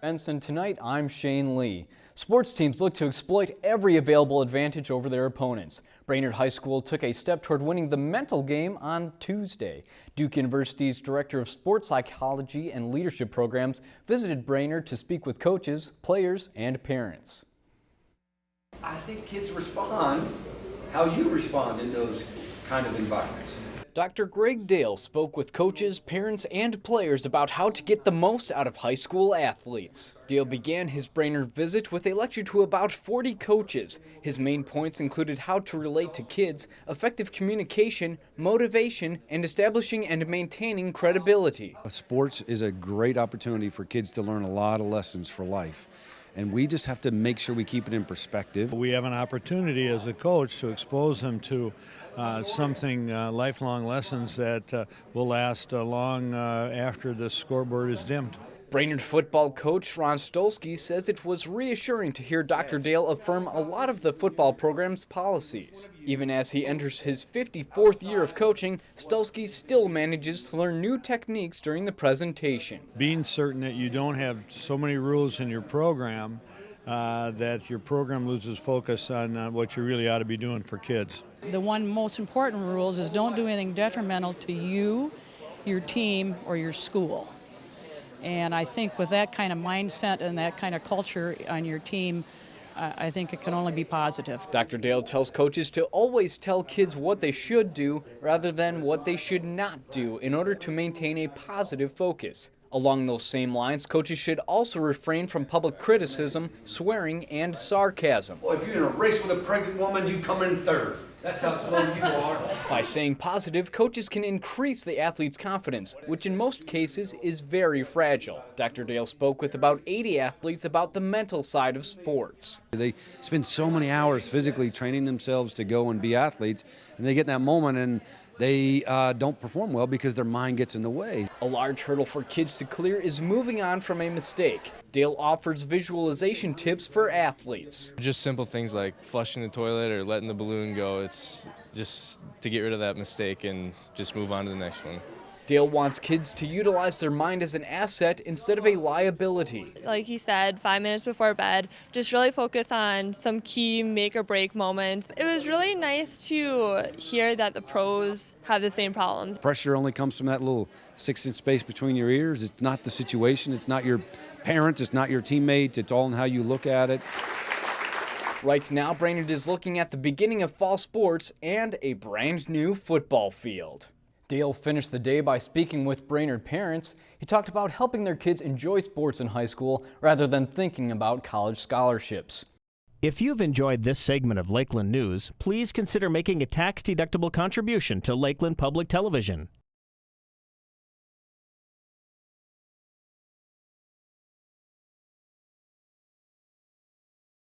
And tonight, I'm Shane Lee. Sports teams look to exploit every available advantage over their opponents. Brainerd High School took a step toward winning the mental game on Tuesday. Duke University's Director of Sports Psychology and Leadership Programs visited Brainerd to speak with coaches, players, and parents. I think kids respond how you respond in those kind of environments. Dr. Greg Dale spoke with coaches, parents, and players about how to get the most out of high school athletes. Dale began his Brainerd visit with a lecture to about 40 coaches. His main points included how to relate to kids, effective communication, motivation, and establishing and maintaining credibility. Sports is a great opportunity for kids to learn a lot of lessons for life. And we just have to make sure we keep it in perspective. We have an opportunity as a coach to expose them to lifelong lessons that will last long after the scoreboard is dimmed. Brainerd football coach Ron Stolsky says it was reassuring to hear Dr. Dale affirm a lot of the football program's policies. Even as he enters his 54th year of coaching, Stolsky still manages to learn new techniques during the presentation. Being certain that you don't have so many rules in your program that your program loses focus on what you really ought to be doing for kids. The one most important rule is don't do anything detrimental to you, your team, or your school. And I think with that kind of mindset and that kind of culture on your team, I think it can only be positive. Dr. Dale tells coaches to always tell kids what they should do rather than what they should not do in order to maintain a positive focus. Along those same lines, coaches should also refrain from public criticism, swearing, and sarcasm. Well, if you're in a race with a pregnant woman, you come in third. That's how slow you are. By staying positive, coaches can increase the athlete's confidence, which in most cases is very fragile. Dr. Dale spoke with about 80 athletes about the mental side of sports. They spend so many hours physically training themselves to go and be athletes, and they get in that moment and they don't perform well because their mind gets in the way. A large hurdle for kids to clear is moving on from a mistake. Dale offers visualization tips for athletes. Just simple things like flushing the toilet or letting the balloon go. It's just to get rid of that mistake and just move on to the next one. Dale wants kids to utilize their mind as an asset instead of a liability. Like he said, 5 minutes before bed, just really focus on some key make or break moments. It was really nice to hear that the pros have the same problems. Pressure only comes from that little 6-inch space between your ears. It's not the situation, it's not your parents, it's not your teammates, it's all in how you look at it. Right now, Brainerd is looking at the beginning of fall sports and a brand new football field. Dale finished the day by speaking with Brainerd parents. He talked about helping their kids enjoy sports in high school rather than thinking about college scholarships. If you've enjoyed this segment of Lakeland News, please consider making a tax-deductible contribution to Lakeland Public Television.